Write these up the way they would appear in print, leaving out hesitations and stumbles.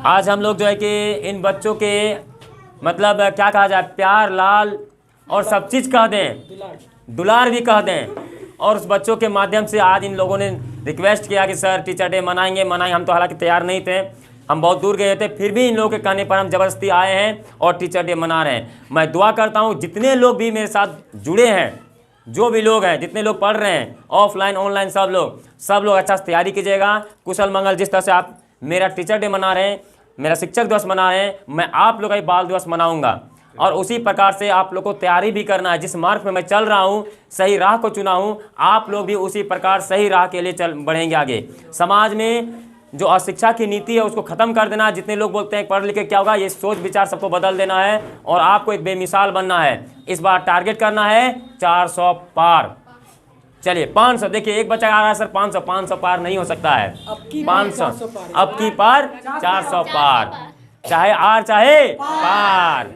आज हम लोग जो है कि इन बच्चों के मतलब क्या कहा जाए, प्यार, लाल और सब चीज़ कह दें, दुलार भी कह दें। और उस बच्चों के माध्यम से आज इन लोगों ने रिक्वेस्ट किया कि सर टीचर डे मनाएंगे। हम तो हालांकि तैयार नहीं थे, हम बहुत दूर गए थे, फिर भी इन लोगों के कहने पर हम ज़बरदस्ती आए हैं और टीचर डे मना रहे हैं। मैं दुआ करता हूँ जितने लोग भी मेरे साथ जुड़े हैं, जो भी लोग हैं, जितने लोग पढ़ रहे हैं, ऑफलाइन ऑनलाइन, सब लोग अच्छा से तैयारी कीजिएगा, कुशल मंगल। जिस तरह से आप मेरा टीचर डे मना रहे हैं, मेरा शिक्षक दिवस मना रहे हैं, मैं आप लोग का बाल दिवस मनाऊंगा। और उसी प्रकार से आप लोग को तैयारी भी करना है। जिस मार्ग पे मैं चल रहा हूँ, सही राह को चुना हूँ, आप लोग भी उसी प्रकार सही राह के लिए चल बढ़ेंगे आगे। समाज में जो अशिक्षा की नीति है उसको ख़त्म कर देना है। जितने लोग बोलते हैं पढ़ लिख के क्या होगा, ये सोच विचार सबको बदल देना है और आपको एक बेमिसाल बनना है। इस बार टारगेट करना है 400 पार। चलिए 500, देखिए एक बच्चा आ रहा है सर 500 पार नहीं हो सकता है। 500 अब की पार 400 पार, चाहे आर चाहे पार।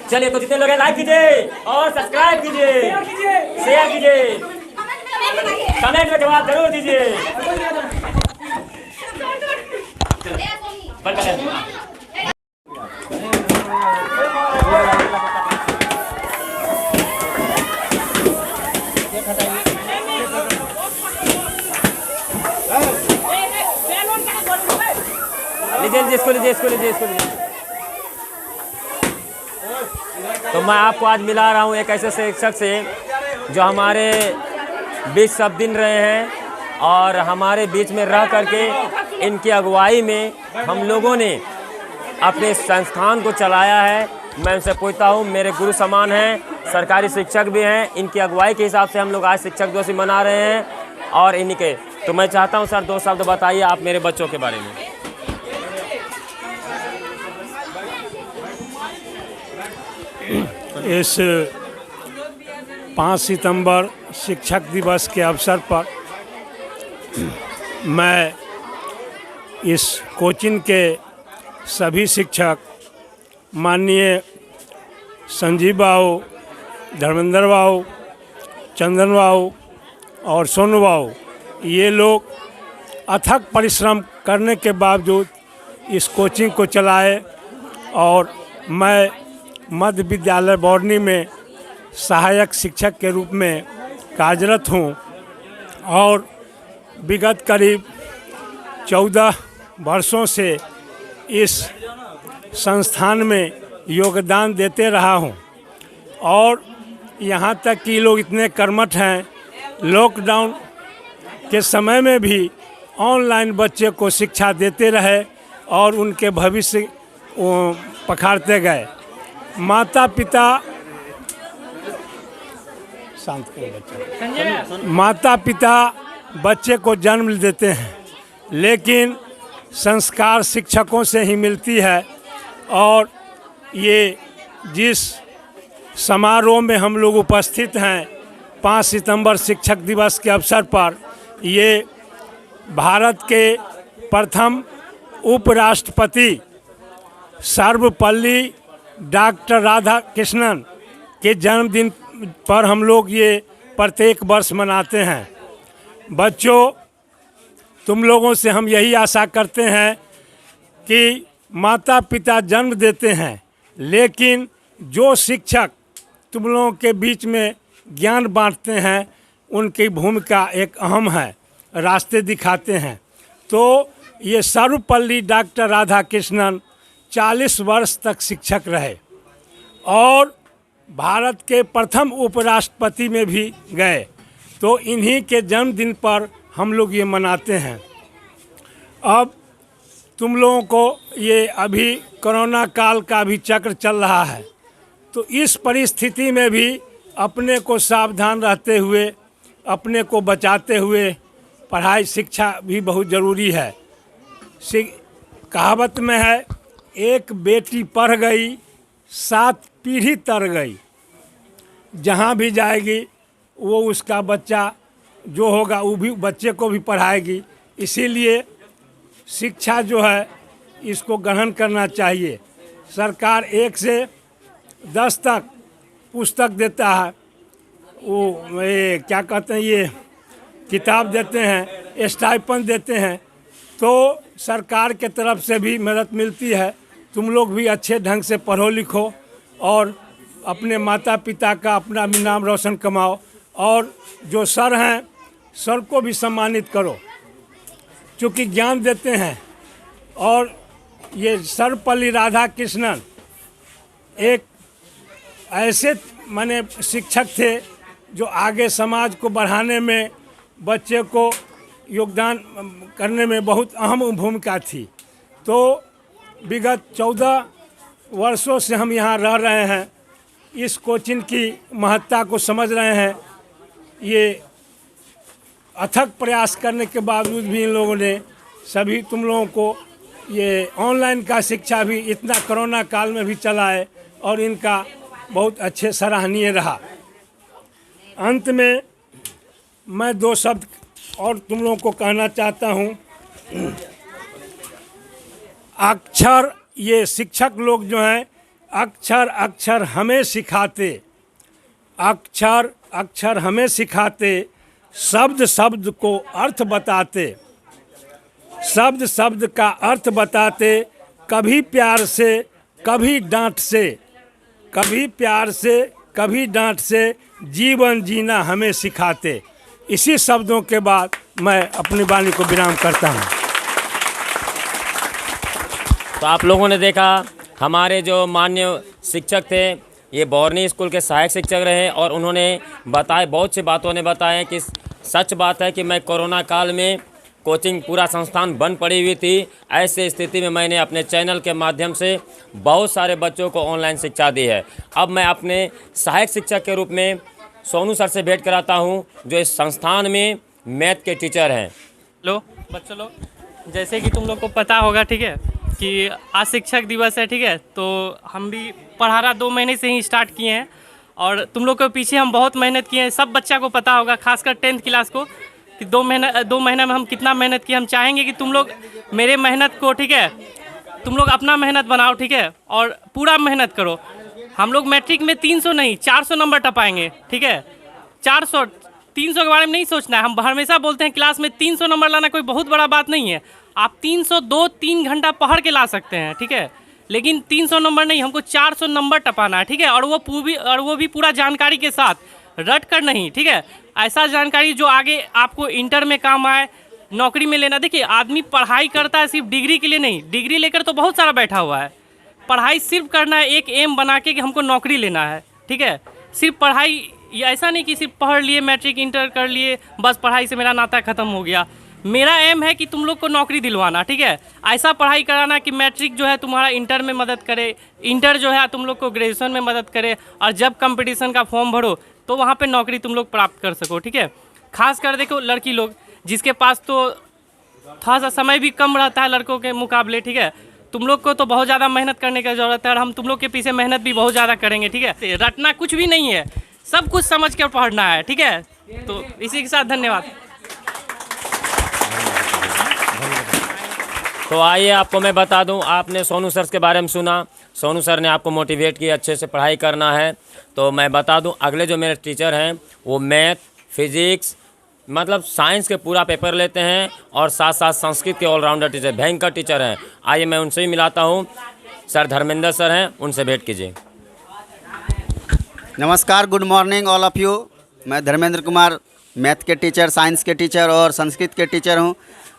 चलिए तो जितने लोग हैं लाइक कीजिए और सब्सक्राइब कीजिए, शेयर कीजिए, कमेंट में जवाब जरूर दीजिए। लीजिए। तो मैं आपको आज मिला रहा हूँ एक ऐसे शिक्षक से जो हमारे बीच सब दिन रहे हैं और हमारे बीच में रह करके इनकी अगुवाई में हम लोगों ने अपने संस्थान को चलाया है। मैं उनसे पूछता हूँ, मेरे गुरु समान हैं, सरकारी शिक्षक भी हैं, इनकी अगुवाई के हिसाब से हम लोग आज शिक्षक दिवस मना रहे हैं। और इन्हीं के तो मैं चाहता हूँ सर 2 शब्द बताइए आप मेरे बच्चों के बारे में। इस 5 सितंबर शिक्षक दिवस के अवसर पर मैं इस कोचिंग के सभी शिक्षक, माननीय संजीव बाबू, धर्मेंद्र बाबू, चंदन बाबू और सोनू बाबू, ये लोग अथक परिश्रम करने के बावजूद इस कोचिंग को चलाए। और मैं मध्य विद्यालय बौरनी में सहायक शिक्षक के रूप में कार्यरत हूँ और विगत करीब 14 वर्षों से इस संस्थान में योगदान देते रहा हूँ। और यहाँ तक कि लोग इतने कर्मठ हैं, लॉकडाउन के समय में भी ऑनलाइन बच्चे को शिक्षा देते रहे और उनके भविष्य पखारते गए। माता पिता बच्चे को जन्म देते हैं, लेकिन संस्कार शिक्षकों से ही मिलती है। और ये जिस समारोह में हम लोग उपस्थित हैं 5 सितंबर शिक्षक दिवस के अवसर पर, ये भारत के प्रथम उपराष्ट्रपति सर्वपल्ली डॉक्टर राधाकृष्णन के जन्मदिन पर हम लोग ये प्रत्येक वर्ष मनाते हैं। बच्चों, तुम लोगों से हम यही आशा करते हैं कि माता पिता जन्म देते हैं, लेकिन जो शिक्षक तुम लोगों के बीच में ज्ञान बांटते हैं, उनकी भूमिका एक अहम है, रास्ते दिखाते हैं। तो ये सर्वपल्ली डॉक्टर राधाकृष्णन 40 वर्ष तक शिक्षक रहे और भारत के प्रथम उपराष्ट्रपति में भी गए। तो इन्हीं के जन्मदिन पर हम लोग ये मनाते हैं। अब तुम लोगों को ये अभी कोरोना काल का भी चक्र चल रहा है, तो इस परिस्थिति में भी अपने को सावधान रहते हुए, अपने को बचाते हुए पढ़ाई शिक्षा भी बहुत ज़रूरी है। कहावत में है, एक बेटी पढ़ गई 7 पीढ़ी तर गई। जहाँ भी जाएगी वो उसका बच्चा जो होगा वो भी बच्चे को भी पढ़ाएगी। इसीलिए शिक्षा जो है इसको ग्रहण करना चाहिए। सरकार 1 से 10 तक पुस्तक देता है, वो ये क्या कहते हैं, ये किताब देते हैं, स्टाइपेंड देते हैं, तो सरकार के तरफ से भी मदद मिलती है। तुम लोग भी अच्छे ढंग से पढ़ो लिखो और अपने माता पिता का अपना भी नाम रोशन कमाओ, और जो सर हैं सर को भी सम्मानित करो, क्योंकि ज्ञान देते हैं। और ये सर्वपल्ली राधाकृष्णन एक ऐसे माने शिक्षक थे जो आगे समाज को बढ़ाने में, बच्चे को योगदान करने में बहुत अहम भूमिका थी। तो विगत 14 वर्षों से हम यहाँ रह रहे हैं, इस कोचिंग की महत्ता को समझ रहे हैं। ये अथक प्रयास करने के बावजूद भी इन लोगों ने सभी तुम लोगों को ये ऑनलाइन का शिक्षा भी इतना कोरोना काल में भी चला है, और इनका बहुत अच्छे सराहनीय रहा। अंत में मैं 2 शब्द और तुम लोगों को कहना चाहता हूँ। अक्षर, ये शिक्षक लोग जो हैं, अक्षर अक्षर हमें सिखाते, अक्षर अक्षर हमें सिखाते, शब्द शब्द को अर्थ बताते, शब्द शब्द का अर्थ बताते, कभी प्यार से कभी डांट से, कभी प्यार से कभी डांट से जीवन जीना हमें सिखाते। इसी शब्दों के बाद मैं अपनी वाणी को विराम करता हूँ। तो आप लोगों ने देखा हमारे जो माननीय शिक्षक थे, ये बौरनी स्कूल के सहायक शिक्षक रहे, और उन्होंने बताए, बहुत सी बातों ने बताया कि सच बात है कि मैं कोरोना काल में कोचिंग पूरा संस्थान बंद पड़ी हुई थी, ऐसे स्थिति में मैंने अपने चैनल के माध्यम से बहुत सारे बच्चों को ऑनलाइन शिक्षा दी है। अब मैं अपने सहायक शिक्षक के रूप में सोनू सर से भेंट कराता हूं, जो इस संस्थान में मैथ के टीचर हैं। हेलो बच्चों लोग, जैसे कि तुम लोग को पता होगा, ठीक है, कि आज शिक्षक दिवस है, ठीक है, तो हम भी पढ़ाना 2 महीने से ही स्टार्ट किए हैं, और तुम लोग के पीछे हम बहुत मेहनत किए हैं। सब बच्चा को पता होगा, खासकर 10th क्लास को, कि 2 महीना में हम कितना मेहनत किए। हम चाहेंगे कि तुम लोग मेरे मेहनत को, ठीक है, तुम लोग अपना मेहनत बनाओ, ठीक है, और पूरा मेहनत करो। हम लोग मैट्रिक में 300 नहीं 400 नंबर टपाएंगे, ठीक है। 400 300 के बारे में नहीं सोचना है। हम हमेशा बोलते हैं क्लास में 300 नंबर लाना कोई बहुत बड़ा बात नहीं है। आप 302-3 घंटा पढ़ के ला सकते हैं, ठीक है, लेकिन 300 नंबर नहीं, हमको 400 नंबर टपाना है, ठीक है। और वो भी पूरा जानकारी के साथ, रट कर नहीं, ठीक है। ऐसा जानकारी जो आगे आपको इंटर में काम आए, नौकरी में लेना। देखिए, आदमी पढ़ाई करता है सिर्फ डिग्री के लिए नहीं, डिग्री लेकर तो बहुत सारा बैठा हुआ है। पढ़ाई सिर्फ करना है एक एम बना के कि हमको नौकरी लेना है, ठीक है। सिर्फ पढ़ाई, ये ऐसा नहीं कि सिर्फ पढ़ लिए, मैट्रिक इंटर कर लिए, बस पढ़ाई से मेरा नाता ख़त्म हो गया। मेरा एम है कि तुम लोग को नौकरी दिलवाना, ठीक है। ऐसा पढ़ाई कराना कि मैट्रिक जो है तुम्हारा इंटर में मदद करे, इंटर जो है तुम लोग को ग्रेजुएशन में मदद करे, और जब कंपटीशन का फॉर्म भरो तो वहाँ पे नौकरी तुम लोग प्राप्त कर सको, ठीक है। खास कर देखो लड़की लोग, जिसके पास तो थोड़ा सा समय भी कम रहता है लड़कों के मुकाबले, ठीक है। तुम लोग को तो बहुत ज़्यादा मेहनत करने की ज़रूरत है, और हम तुम लोग के पीछे मेहनत भी बहुत ज़्यादा करेंगे, ठीक है। रटना कुछ भी नहीं है, सब कुछ समझ कर पढ़ना है, ठीक है। तो इसी के साथ धन्यवाद। तो आइए आपको मैं बता दूं, आपने सोनू सर के बारे में सुना, सोनू सर ने आपको मोटिवेट किया अच्छे से पढ़ाई करना है। तो मैं बता दूं, अगले जो मेरे टीचर हैं वो मैथ, फिजिक्स, मतलब साइंस के पूरा पेपर लेते हैं, और साथ साथ संस्कृत के ऑलराउंडर टीचर, भयंकर टीचर हैं। आइए मैं उनसे भी मिलाता हूं। सर धर्मेंद्र सर हैं, उनसे भेंट कीजिए। नमस्कार, good morning all of you. मैं धर्मेंद्र कुमार, मैथ के टीचर, साइंस के टीचर और संस्कृत के टीचर हूं।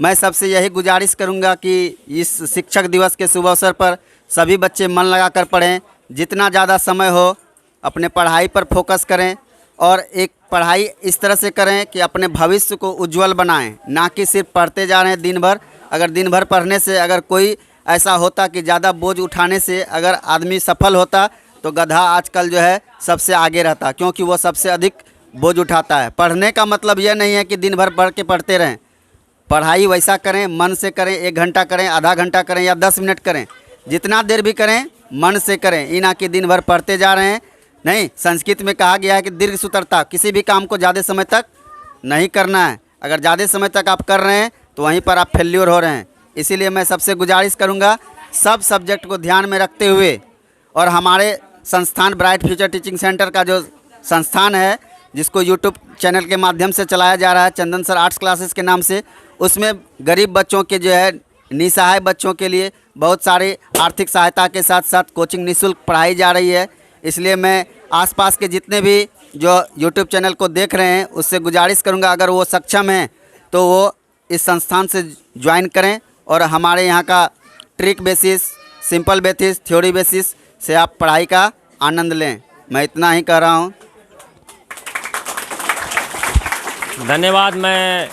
मैं सबसे यही गुजारिश करूंगा कि इस शिक्षक दिवस के शुभ अवसर पर सभी बच्चे मन लगाकर पढ़ें, जितना ज़्यादा समय हो अपने पढ़ाई पर फोकस करें, और एक पढ़ाई इस तरह से करें कि अपने भविष्य को उज्जवल बनाएं, ना कि सिर्फ पढ़ते जा रहे हैं दिन भर। अगर दिन भर पढ़ने से अगर कोई ऐसा होता कि ज़्यादा बोझ उठाने से अगर आदमी सफल होता, तो गधा आजकल जो है सबसे आगे रहता, क्योंकि वो सबसे अधिक बोझ उठाता है। पढ़ने का मतलब यह नहीं है कि दिन भर पढ़ के पढ़ते रहें। पढ़ाई वैसा करें, मन से करें, 1 घंटा करें, आधा घंटा करें या 10 मिनट करें, जितना देर भी करें मन से करें, ये ना कि दिन भर पढ़ते जा रहे हैं। नहीं, संस्कृत में कहा गया है कि दीर्घ सूत्रता, किसी भी काम को ज़्यादा समय तक नहीं करना है। अगर ज़्यादा समय तक आप कर रहे हैं तो वहीं पर आप फेल्योर हो रहे हैं। इसीलिए मैं सबसे गुजारिश करूंगा, सब सब्जेक्ट को ध्यान में रखते हुए, और हमारे संस्थान ब्राइट फ्यूचर टीचिंग सेंटर का जो संस्थान है, जिसको यूट्यूब चैनल के माध्यम से चलाया जा रहा है चंदन सर आर्ट्स क्लासेस के नाम से, उसमें गरीब बच्चों के जो है निसहाय बच्चों के लिए बहुत सारी आर्थिक सहायता के साथ साथ कोचिंग निःशुल्क पढ़ाई जा रही है। इसलिए मैं आसपास के जितने भी जो यूट्यूब चैनल को देख रहे हैं उससे गुजारिश करूंगा, अगर वो सक्षम हैं तो वो इस संस्थान से ज्वाइन करें और हमारे यहाँ का trick basis, simple basis, theory basis से आप पढ़ाई का आनंद लें। मैं इतना ही कह रहा हूँ। धन्यवाद। मैं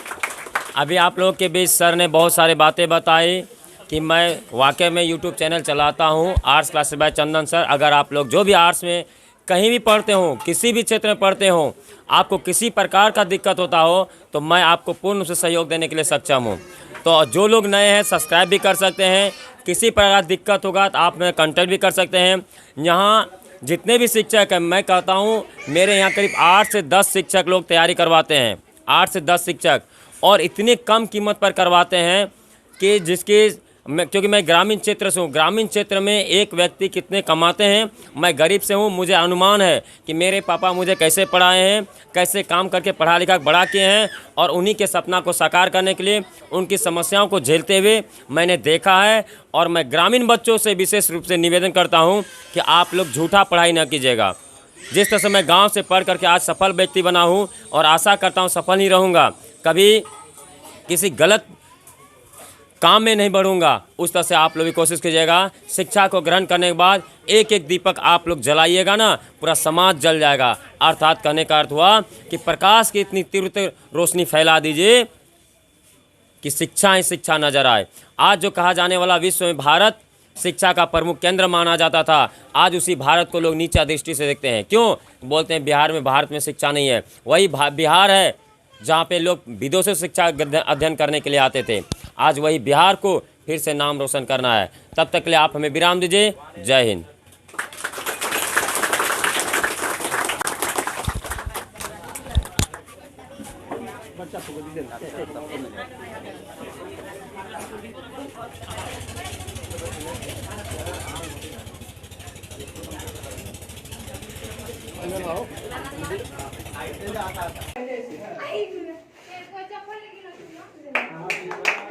अभी आप लोग के बीच सर ने बहुत सारी बातें बताई कि मैं वाकई में यूट्यूब चैनल चलाता हूँ आर्ट्स क्लासेस बाय चंदन सर। अगर आप लोग जो भी आर्ट्स में कहीं भी पढ़ते हो, किसी भी क्षेत्र में पढ़ते हो, आपको किसी प्रकार का दिक्कत होता हो तो मैं आपको पूर्ण रूप से सहयोग देने के लिए सक्षम हूँ। तो जो लोग नए हैं सब्सक्राइब भी कर सकते हैं। किसी प्रकार दिक्कत होगा तो आप मेरे कंटेक्ट भी कर सकते हैं। यहाँ जितने भी शिक्षक हैं, मैं कहता हूँ मेरे यहाँ करीब 8 से 10 शिक्षक लोग तैयारी करवाते हैं। 8 से 10 शिक्षक, और इतनी कम कीमत पर करवाते हैं कि क्योंकि मैं ग्रामीण क्षेत्र से हूँ। ग्रामीण क्षेत्र में एक व्यक्ति कितने कमाते हैं, मैं गरीब से हूँ। मुझे अनुमान है कि मेरे पापा मुझे कैसे पढ़ाए हैं, कैसे काम करके पढ़ा लिखा बड़ा किए हैं, और उन्हीं के सपना को साकार करने के लिए उनकी समस्याओं को झेलते हुए मैंने देखा है। और मैं ग्रामीण बच्चों से विशेष रूप से निवेदन करता हूँ कि आप लोग झूठा पढ़ाई न कीजिएगा। जिस तरह से मैं गाँव से पढ़ करके आज सफल व्यक्ति बना हूँ और आशा करता हूँ सफल ही रहूँगा, कभी किसी गलत काम में नहीं बढ़ूंगा, उस तरह से आप लोग भी कोशिश कीजिएगा। शिक्षा को ग्रहण करने के बाद एक एक दीपक आप लोग जलाइएगा ना, पूरा समाज जल जाएगा। अर्थात कहने का अर्थ हुआ कि प्रकाश की इतनी तीव्र रोशनी फैला दीजिए कि शिक्षा ही शिक्षा नजर आए। आज जो कहा जाने वाला विश्व में भारत शिक्षा का प्रमुख केंद्र माना जाता था, आज उसी भारत को लोग नीचा दृष्टि से देखते हैं। क्यों बोलते हैं बिहार में, भारत में शिक्षा नहीं है? वही बिहार है जहाँ पे लोग विदेशों से शिक्षा अध्ययन करने के लिए आते थे। आज वही बिहार को फिर से नाम रोशन करना है। तब तक के लिए आप हमें विराम दीजिए। जय हिंद। आई कोई चप्पल लेके ना